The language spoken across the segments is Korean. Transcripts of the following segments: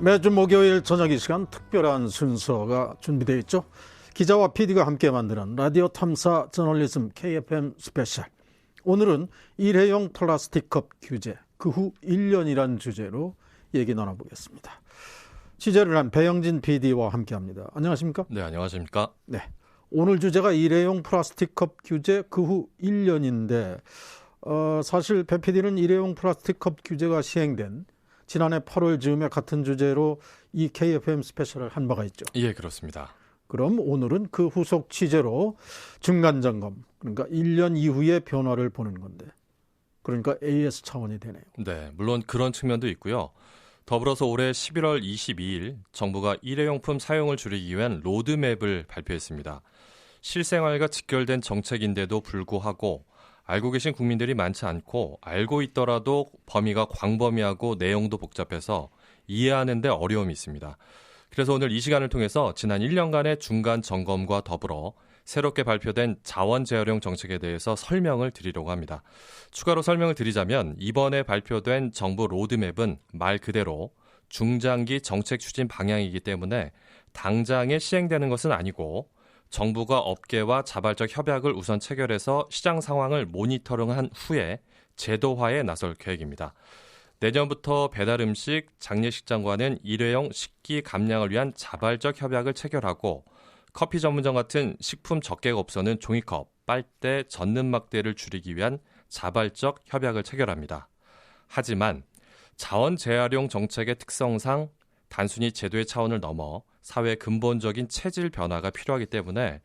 매주 목요일 저녁 이 시간 특별한 순서가 준비되어 있죠. 기자와 PD가 함께 만드는 라디오 탐사 저널리즘 KFM 스페셜. 오늘은 일회용 플라스틱컵 규제, 그 후 1년이란 주제로 얘기 나눠보겠습니다. 취재를 한 배영진 PD와 함께합니다. 안녕하십니까? 네, 안녕하십니까? 네, 오늘 주제가 일회용 플라스틱컵 규제, 그 후 1년인데 사실 배 PD는 일회용 플라스틱컵 규제가 시행된 지난해 8월 즈음에 같은 주제로 이 KFM 스페셜을 한 바가 있죠. 예, 그렇습니다. 그럼 오늘은 그 후속 취재로 중간점검, 그러니까 1년 이후의 변화를 보는 건데, 그러니까 AS 차원이 되네요. 네, 물론 그런 측면도 있고요. 더불어서 올해 11월 22일 정부가 일회용품 사용을 줄이기 위한 로드맵을 발표했습니다. 실생활과 직결된 정책인데도 불구하고 알고 계신 국민들이 많지 않고 알고 있더라도 범위가 광범위하고 내용도 복잡해서 이해하는 데 어려움이 있습니다. 그래서 오늘 이 시간을 통해서 지난 1년간의 중간 점검과 더불어 새롭게 발표된 자원 재활용 정책에 대해서 설명을 드리려고 합니다. 추가로 설명을 드리자면 이번에 발표된 정부 로드맵은 말 그대로 중장기 정책 추진 방향이기 때문에 당장에 시행되는 것은 아니고 정부가 업계와 자발적 협약을 우선 체결해서 시장 상황을 모니터링한 후에 제도화에 나설 계획입니다. 내년부터 배달음식, 장례식장과는 일회용 식기 감량을 위한 자발적 협약을 체결하고 커피 전문점 같은 식품 적객업소는 종이컵, 빨대, 젖는 막대를 줄이기 위한 자발적 협약을 체결합니다. 하지만 자원 재활용 정책의 특성상 단순히 제도의 차원을 넘어 사회의 근본적인 체질 변화가 필요하기 때문에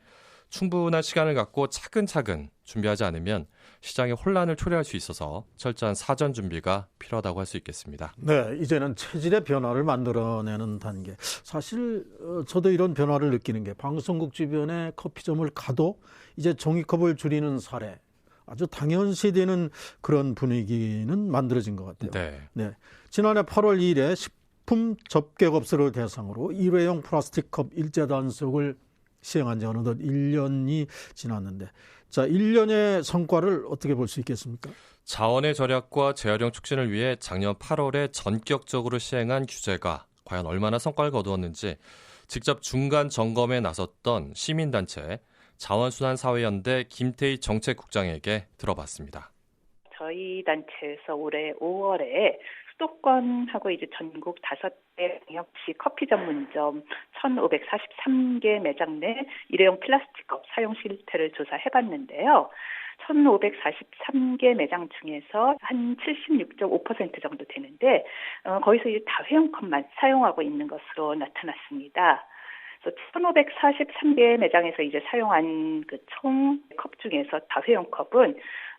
충분한 시간을 갖고 차근차근 준비하지 않으면 시장에 혼란을 초래할 수 있어서 철저한 사전 준비가 필요하다고 할 수 있겠습니다. 네, 이제는 체질의 변화를 만들어내는 단계. 사실 저도 이런 변화를 느끼는 게 방송국 주변에 커피점을 가도 이제 종이컵을 줄이는 사례, 아주 당연시되는 그런 분위기는 만들어진 것 같아요. 네. 지난해 8월 2일에 식품 접객업소를 대상으로 일회용 플라스틱 컵 일제 단속을 시행한 지 어느덧 1년이 지났는데, 자, 1년의 성과를 어떻게 볼 수 있겠습니까? 자원의 절약과 재활용 촉진을 위해 작년 8월에 전격적으로 시행한 규제가 과연 얼마나 성과를 거두었는지 직접 중간 점검에 나섰던 시민단체 자원순환사회연대 김태희 정책국장에게 들어봤습니다. 저희 단체에서 올해 5월에 수도권하고 이제 전국 5대 광역시 커피 전문점 1,543개 매장 내 일회용 플라스틱컵 사용 실태를 조사해봤는데요. 1,543개 매장 중에서 한 76.5% 정도 되는데 거기서 이제 다회용컵만 사용하고 있는 것으로 나타났습니다. 그래서 1,543개 매장에서 이제 사용한 그 총 컵 중에서 다회용 컵은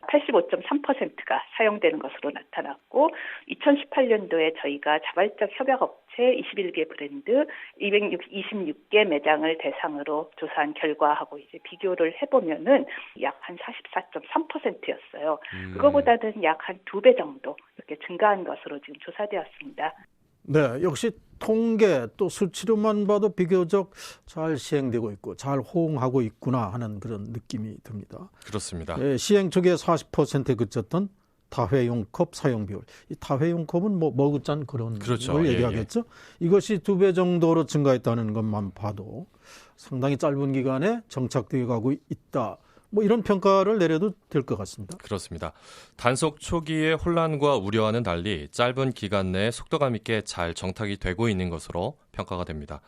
85.3%가 사용되는 것으로 나타났고 2018년도에 저희가 자발적 협약업체 21개 브랜드 226개 매장을 대상으로 조사한 결과하고 이제 비교를 해보면은 약 한 44.3%였어요. 그거보다는 약 한 2배 정도 이렇게 증가한 것으로 지금 조사되었습니다. 네, 역시 통계 또 수치로만 봐도 비교적 잘 시행되고 있고 잘 호응하고 있구나 하는 그런 느낌이 듭니다. 그렇습니다. 네, 시행 초기에 40%에 그쳤던 다회용 컵 사용 비율. 이 다회용 컵은 뭐 머그잔 그런 그렇죠. 걸 얘기하겠죠. 이것이 2배 정도로 증가했다는 것만 봐도 상당히 짧은 기간에 정착되어 가고 있다. 뭐 이런 평가를 내려도 될 것 같습니다. 그렇습니다. 단속 초기의 혼란과 우려와는 달리 짧은 기간 내에 속도감 있게 잘 정착이 되고 있는 것으로 평가가 됩니다.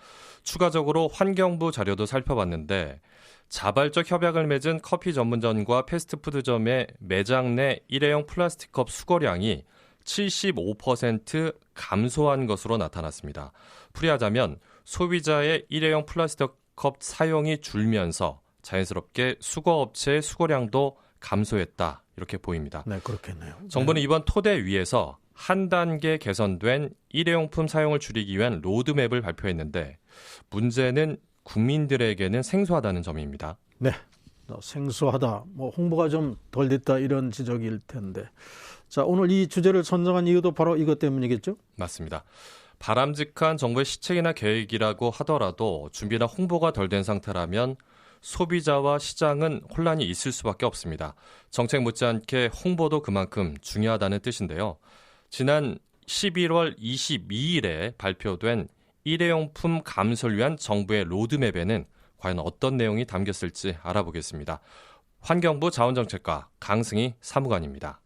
추가적으로 환경부 자료도 살펴봤는데 자발적 협약을 맺은 커피 전문점과 패스트푸드점의 매장 내 일회용 플라스틱컵 수거량이 75% 감소한 것으로 나타났습니다. 풀이하자면 소비자의 일회용 플라스틱컵 사용이 줄면서 자연스럽게 수거업체의 수거량도 감소했다 이렇게 보입니다. 네, 그렇겠네요. 정부는 이번 토대 위에서 한 단계 개선된 일회용품 사용을 줄이기 위한 로드맵을 발표했는데 문제는 국민들에게는 생소하다는 점입니다. 네, 생소하다, 뭐 홍보가 좀 덜 됐다 이런 지적일 텐데, 자, 오늘 이 주제를 선정한 이유도 바로 이것 때문이겠죠? 맞습니다. 바람직한 정부의 시책이나 계획이라고 하더라도 준비나 홍보가 덜 된 상태라면 소비자와 시장은 혼란이 있을 수밖에 없습니다. 정책 못지않게 홍보도 그만큼 중요하다는 뜻인데요. 지난 11월 22일에 발표된 일회용품 감소를 위한 정부의 로드맵에는 과연 어떤 내용이 담겼을지 알아보겠습니다. 환경부 자원정책과 강승희 사무관입니다.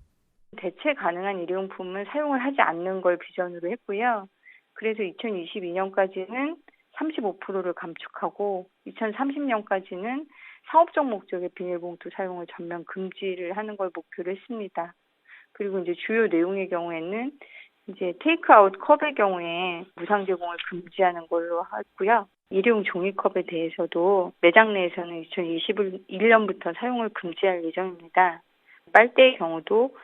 대체 가능한 일회용품을 사용을 하지 않는 걸 비전으로 했고요. 그래서 2022년까지는 35%를 감축하고 2030년까지는 사업적 목적의 비닐봉투 사용을 전면 금지를 하는 걸 목표로 했습니다. 그리고 이제 주요 내용의 경우에는 이제 테이크아웃 컵의 경우에 무상 제공을 금지하는 걸로 하고요. 일회용 종이컵에 대해서도 매장 내에서는 2021년부터 사용을 금지할 예정입니다. 빨대의 경우도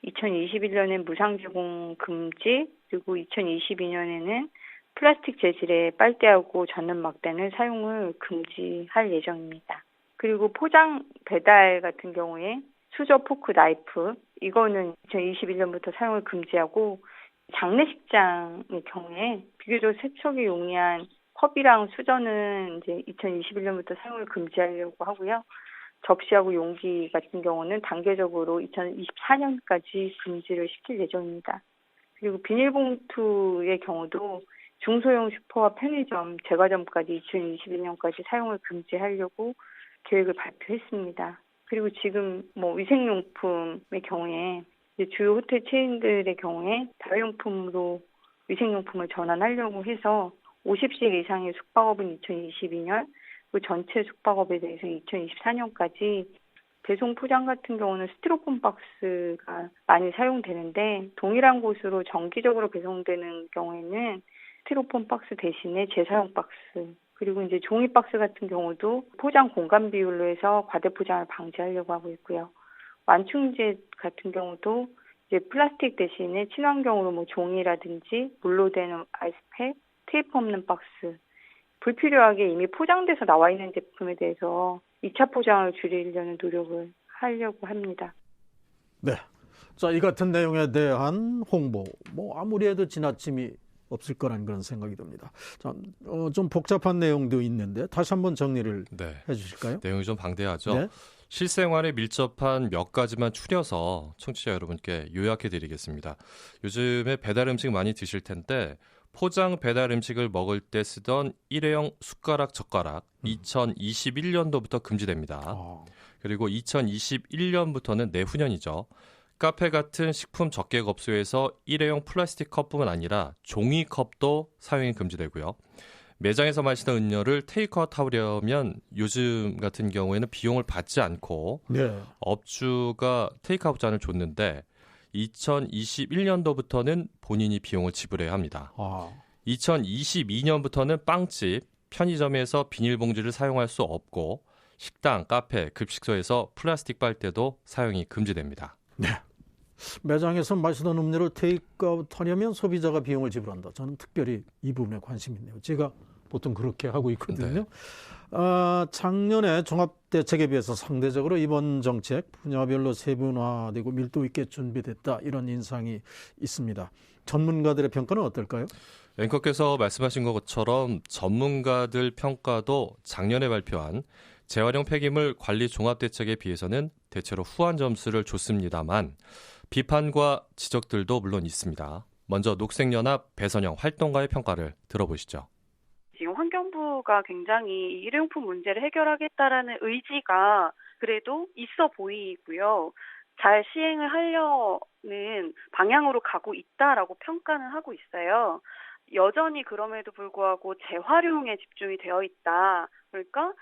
2021년엔 무상 제공 금지, 그리고 2022년에는 플라스틱 재질의 빨대하고 젖는 막대는 사용을 금지할 예정입니다. 그리고 포장 배달 같은 경우에 수저, 포크, 나이프 이거는 2021년부터 사용을 금지하고 장례식장의 경우에 비교적 세척이 용이한 컵이랑 수저는 이제 2021년부터 사용을 금지하려고 하고요. 접시하고 용기 같은 경우는 단계적으로 2024년까지 금지를 시킬 예정입니다. 그리고 비닐봉투의 경우도 중소형 슈퍼와 편의점, 제과점까지 2021년까지 사용을 금지하려고 계획을 발표했습니다. 그리고 지금 위생용품의 경우에 주요 호텔 체인들의 경우에 다회용품으로 위생용품을 전환하려고 해서 50실 이상의 숙박업은 2022년, 그 전체 숙박업에 대해서 2024년까지 배송 포장 같은 경우는 스티로폼 박스가 많이 사용되는데 동일한 곳으로 정기적으로 배송되는 경우에는 스티로폼 박스 대신에 재사용 박스, 그리고 이제 종이 박스 같은 경우도 포장 공간 비율로 해서 과대 포장을 방지하려고 하고 있고요. 완충제 같은 경우도 이제 플라스틱 대신에 친환경으로 종이라든지 물로 된 아이스팩, 테이프 없는 박스, 불필요하게 이미 포장돼서 나와 있는 제품에 대해서 2차 포장을 줄이려는 노력을 하려고 합니다. 네. 자, 이 같은 내용에 대한 홍보, 아무리 해도 지나침이 없을 거라는 그런 생각이 듭니다. 자, 좀 복잡한 내용도 있는데 다시 한번 정리를 해주실까요? 내용이 좀 방대하죠. 네. 실생활에 밀접한 몇 가지만 추려서 청취자 여러분께 요약해드리겠습니다. 요즘에 배달 음식 많이 드실 텐데 포장 배달 음식을 먹을 때 쓰던 일회용 숟가락, 젓가락 2021년도부터 금지됩니다. 그리고 2021년부터는 내후년이죠. 카페 같은 식품 접객업소에서 일회용 플라스틱 컵뿐만 아니라 종이컵도 사용이 금지되고요. 매장에서 마시던 음료를 테이크아웃 하려면 요즘 같은 경우에는 비용을 받지 않고 업주가 테이크아웃 잔을 줬는데 2021년도부터는 본인이 비용을 지불해야 합니다. 2022년부터는 빵집, 편의점에서 비닐봉지를 사용할 수 없고 식당, 카페, 급식소에서 플라스틱 빨대도 사용이 금지됩니다. 네. 매장에서 마시던 음료를 테이크아웃 하려면 소비자가 비용을 지불한다. 저는 특별히 이 부분에 관심이 있네요. 제가 보통 그렇게 하고 있거든요. 작년에 종합대책에 비해서 상대적으로 이번 정책 분야별로 세분화되고 밀도 있게 준비됐다, 이런 인상이 있습니다. 전문가들의 평가는 어떨까요? 앵커께서 말씀하신 것처럼 전문가들 평가도 작년에 발표한 재활용 폐기물 관리 종합대책에 비해서는 대체로 후한 점수를 줬습니다만 비판과 지적들도 물론 있습니다. 먼저 녹색연합 배선영 활동가의 평가를 들어보시죠. 지금 환경부가 굉장히 일회용품 문제를 해결하겠다라는 의지가 그래도 있어 보이고요. 잘 시행을 하려는 방향으로 가고 있다라고 평가는 하고 있어요. 여전히 그럼에도 불구하고 재활용에 집중이 되어 있다. 그러니까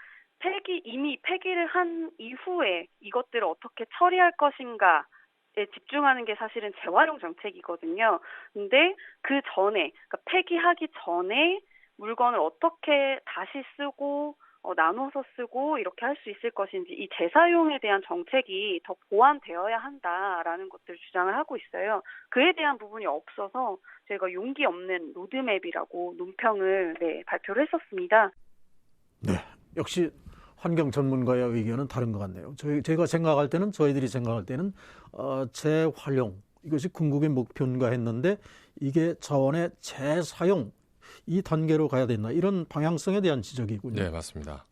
이미 폐기를 한 이후에 이것들을 어떻게 처리할 것인가에 집중하는 게 사실은 재활용 정책이거든요. 근데 그 전에, 그러니까 폐기하기 전에 물건을 어떻게 다시 쓰고 나눠서 쓰고 이렇게 할 수 있을 것인지, 이 재사용에 대한 정책이 더 보완되어야 한다라는 것들을 주장을 하고 있어요. 그에 대한 부분이 없어서 저희가 용기 없는 로드맵이라고 논평을 발표를 했었습니다. 네, 역시 환경 전문가의 의견은 다른 것 같네요. 저희가 생각할 때는, 저희들이 생각할 때는 재활용, 이것이 궁극의 목표인가 했는데 이게 자원의 재사용, 이 단계로 가야 된다, 이런 방향성에 대한 지적이군요. 네, 맞습니다.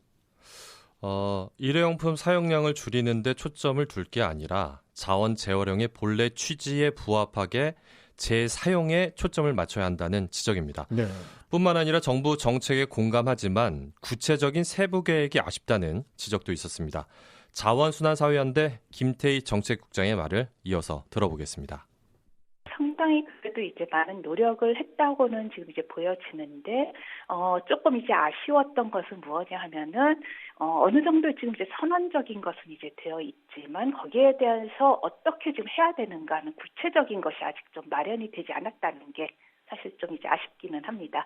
일회용품 사용량을 줄이는 데 초점을 둘 게 아니라 자원 재활용의 본래 취지에 부합하게 재사용에 초점을 맞춰야 한다는 지적입니다. 네. 뿐만 아니라 정부 정책에 공감하지만 구체적인 세부 계획이 아쉽다는 지적도 있었습니다. 자원순환사회연대 김태희 정책국장의 말을 이어서 들어보겠습니다. 상당히 그래도 이제 많은 노력을 했다고는 지금 이제 보여지는데, 조금 이제 아쉬웠던 것은 무엇이냐 하면은, 어느 정도 지금 이제 선언적인 것은 이제 되어 있지만, 거기에 대해서 어떻게 지금 해야 되는가 하는 구체적인 것이 아직 좀 마련이 되지 않았다는 게 사실 좀 이제 아쉽기는 합니다.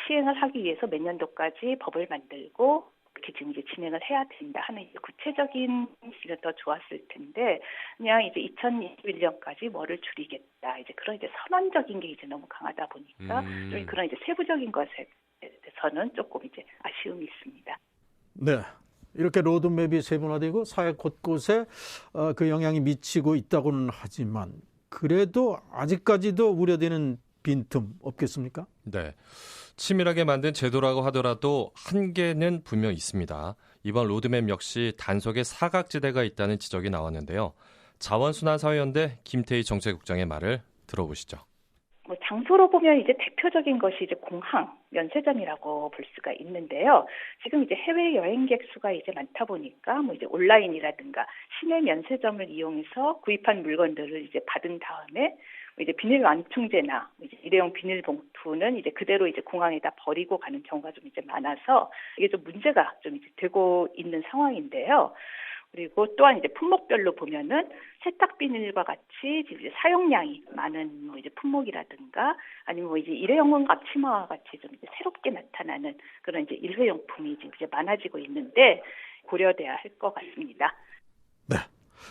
시행을 하기 위해서 몇 년도까지 법을 만들고, 이렇게 지금 이제 진행을 해야 된다 하는 구체적인 시가 더 좋았을 텐데, 그냥 이제 2021년까지 뭐를 줄이겠다, 이제 그런 이제 선언적인 게 이제 너무 강하다 보니까 좀 그런 이제 세부적인 것에 대해서는 조금 이제 아쉬움이 있습니다. 네. 이렇게 로드맵이 세분화되고 사회 곳곳에 그 영향이 미치고 있다고는 하지만 그래도 아직까지도 우려되는 빈틈 없겠습니까? 네. 치밀하게 만든 제도라고 하더라도 한계는 분명 있습니다. 이번 로드맵 역시 단속에 사각지대가 있다는 지적이 나왔는데요. 자원순환사회연대 김태희 정책국장의 말을 들어보시죠. 장소로 보면 이제 대표적인 것이 이제 공항, 면세점이라고 볼 수가 있는데요. 지금 이제 해외 여행객 수가 이제 많다 보니까 이제 온라인이라든가 시내 면세점을 이용해서 구입한 물건들을 이제 받은 다음에 이제 비닐 완충제나 이제 일회용 비닐봉투는 이제 그대로 이제 공항에다 버리고 가는 경우가 좀 이제 많아서 이게 좀 문제가 좀 이제 되고 있는 상황인데요. 그리고 또한 이제 품목별로 보면은 세탁 비닐과 같이 이제 사용량이 많은 이제 품목이라든가 아니면 이제 일회용은 앞치마와 같이 좀 이제 새롭게 나타나는 그런 이제 일회용품이 이제 많아지고 있는데 고려돼야 할 것 같습니다. 네.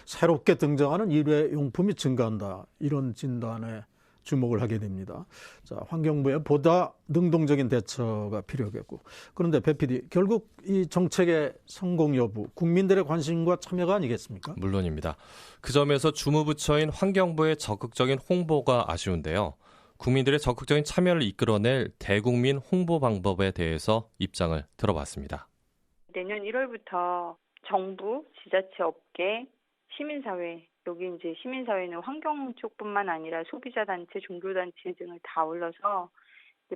새롭게 등장하는 일회용품이 증가한다. 이런 진단에 주목을 하게 됩니다. 자, 환경부의 보다 능동적인 대처가 필요하겠고. 그런데 배 PD, 결국 이 정책의 성공 여부, 국민들의 관심과 참여가 아니겠습니까? 물론입니다. 그 점에서 주무부처인 환경부의 적극적인 홍보가 아쉬운데요. 국민들의 적극적인 참여를 이끌어낼 대국민 홍보 방법에 대해서 입장을 들어봤습니다. 내년 1월부터 정부, 지자체 업계, 시민사회, 여기 이제 시민사회는 환경 쪽뿐만 아니라 소비자단체, 종교단체 등을 다 올려서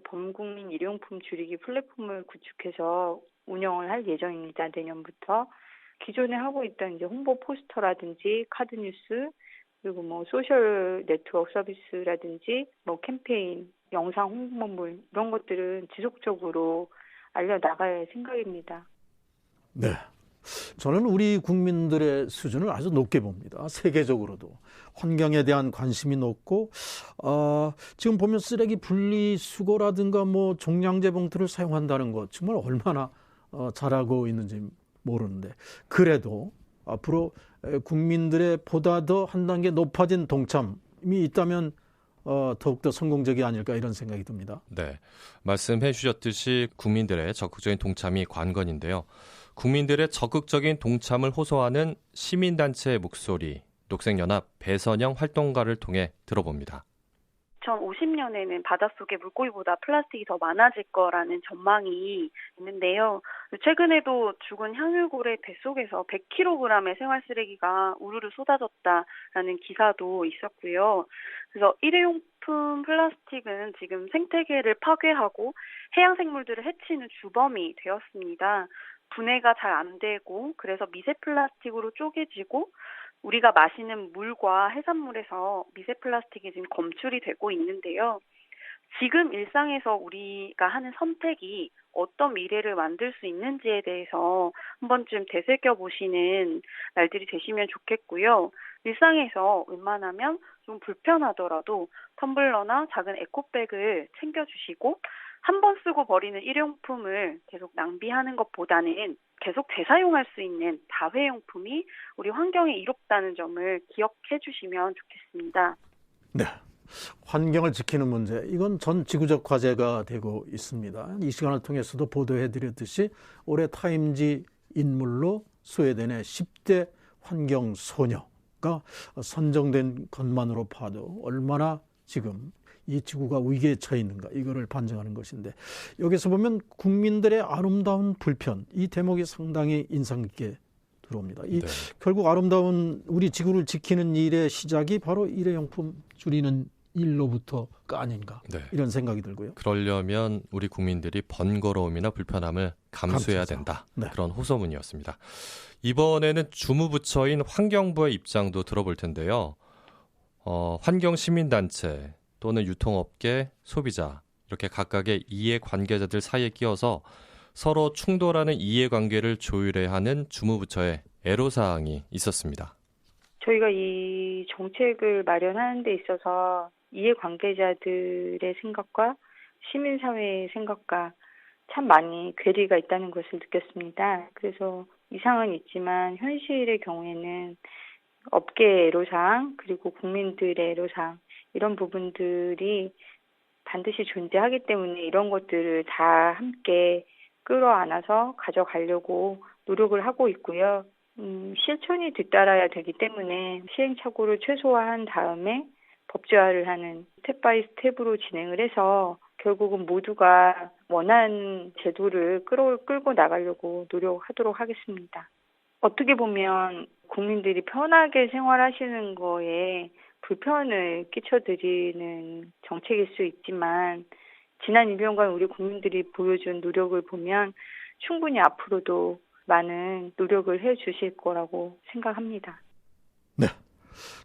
범국민 일회용품 줄이기 플랫폼을 구축해서 운영을 할 예정입니다. 내년부터. 기존에 하고 있던 이제 홍보 포스터라든지 카드뉴스, 그리고 소셜 네트워크 서비스라든지 캠페인, 영상 홍보물 이런 것들은 지속적으로 알려나갈 생각입니다. 네. 저는 우리 국민들의 수준을 아주 높게 봅니다. 세계적으로도. 환경에 대한 관심이 높고, 지금 보면 쓰레기 분리수거라든가 종량제 봉투를 사용한다는 것 정말 얼마나 잘하고 있는지 모르는데, 그래도 앞으로 국민들의 보다 더 한 단계 높아진 동참이 있다면 더욱더 성공적이 아닐까 이런 생각이 듭니다. 네, 말씀해 주셨듯이 국민들의 적극적인 동참이 관건인데요. 국민들의 적극적인 동참을 호소하는 시민단체의 목소리, 녹색연합 배선영 활동가를 통해 들어봅니다. 2050년에는 바닷속에 물고기보다 플라스틱이 더 많아질 거라는 전망이 있는데요. 최근에도 죽은 향유골의 뱃속에서 100kg의 생활 쓰레기가 우르르 쏟아졌다라는 기사도 있었고요. 그래서 일회용품 플라스틱은 지금 생태계를 파괴하고 해양 생물들을 해치는 주범이 되었습니다. 분해가 잘 안 되고 그래서 미세 플라스틱으로 쪼개지고 우리가 마시는 물과 해산물에서 미세 플라스틱이 지금 검출이 되고 있는데요. 지금 일상에서 우리가 하는 선택이 어떤 미래를 만들 수 있는지에 대해서 한 번쯤 되새겨보시는 날들이 되시면 좋겠고요. 일상에서 웬만하면 좀 불편하더라도 텀블러나 작은 에코백을 챙겨주시고 한 번 쓰고 버리는 일회용품을 계속 낭비하는 것보다는 계속 재사용할 수 있는 다회용품이 우리 환경에 이롭다는 점을 기억해 주시면 좋겠습니다. 네, 환경을 지키는 문제, 이건 전 지구적 과제가 되고 있습니다. 이 시간을 통해서도 보도해드렸듯이 올해 타임지 인물로 소외되는 10대 환경 소녀가 선정된 것만으로 봐도 얼마나 지금 이 지구가 위기에 처해 있는가 이거를 반증하는 것인데, 여기서 보면 국민들의 아름다운 불편, 이 대목이 상당히 인상 깊게 들어옵니다. 결국 아름다운 우리 지구를 지키는 일의 시작이 바로 일회용품 줄이는 일로부터가 아닌가 네. 이런 생각이 들고요. 그러려면 우리 국민들이 번거로움이나 불편함을 감수해야 감수해서. 된다. 네. 그런 호소문이었습니다. 이번에는 주무부처인 환경부의 입장도 들어볼 텐데요. 환경시민단체 또는 유통업계, 소비자 이렇게 각각의 이해관계자들 사이에 끼어서 서로 충돌하는 이해관계를 조율해야 하는 주무부처의 애로사항이 있었습니다. 저희가 이 정책을 마련하는 데 있어서 이해관계자들의 생각과 시민사회의 생각과 참 많이 괴리가 있다는 것을 느꼈습니다. 그래서 이상은 있지만 현실의 경우에는 업계의 애로사항 그리고 국민들의 애로사항 이런 부분들이 반드시 존재하기 때문에 이런 것들을 다 함께 끌어안아서 가져가려고 노력을 하고 있고요. 실천이 뒤따라야 되기 때문에 시행착오를 최소화한 다음에 법제화를 하는 스텝 바이 스텝으로 진행을 해서 결국은 모두가 원하는 제도를 끌고 나가려고 노력하도록 하겠습니다. 어떻게 보면 국민들이 편하게 생활하시는 거에 불편을 끼쳐드리는 정책일 수 있지만 지난 1년간 우리 국민들이 보여준 노력을 보면 충분히 앞으로도 많은 노력을 해 주실 거라고 생각합니다. 네.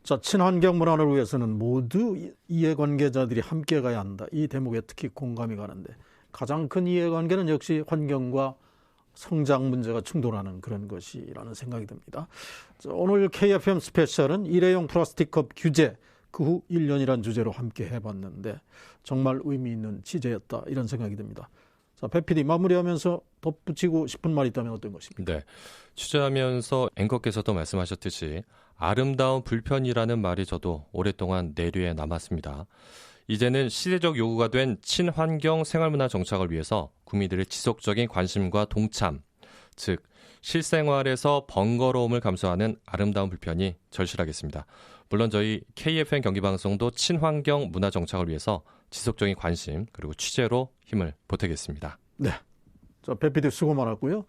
자, 친환경 문화를 위해서는 모두 이해관계자들이 함께 가야 한다. 이 대목에 특히 공감이 가는데 가장 큰 이해관계는 역시 환경과 성장 문제가 충돌하는 그런 것이라는 생각이 듭니다. 자, 오늘 KFM 스페셜은 일회용 플라스틱 컵 규제 그 후 1년이란 주제로 함께 해봤는데 정말 의미 있는 취재였다 이런 생각이 듭니다. 자, 배 PD 마무리하면서 덧붙이고 싶은 말이 있다면 어떤 것입니까? 네, 취재하면서 앵커께서도 말씀하셨듯이 아름다운 불편이라는 말이 저도 오랫동안 내류에 남았습니다. 이제는 시대적 요구가 된 친환경 생활문화 정착을 위해서 국민들의 지속적인 관심과 동참, 즉 실생활에서 번거로움을 감수하는 아름다운 불편이 절실하겠습니다. 물론 저희 KFM 경기방송도 친환경 문화 정착을 위해서 지속적인 관심 그리고 취재로 힘을 보태겠습니다. 네, 자, 배 PD 수고 많았고요.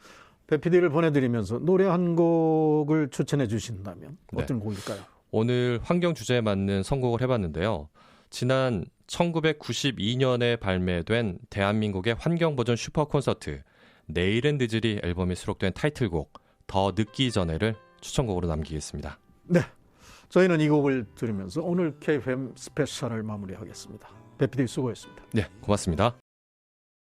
배 PD를 보내드리면서 노래 한 곡을 추천해 주신다면 어떤 곡일까요? 오늘 환경 주제에 맞는 선곡을 해봤는데요. 지난 1992년에 발매된 대한민국의 환경 버전 슈퍼 콘서트 내일은 늦으리 앨범에 수록된 타이틀곡 더 늦기 전에를 추천곡으로 남기겠습니다. 네, 저희는 이 곡을 들으면서 오늘 KFM 스페셜을 마무리하겠습니다. 배 PD 수고했습니다. 네, 고맙습니다.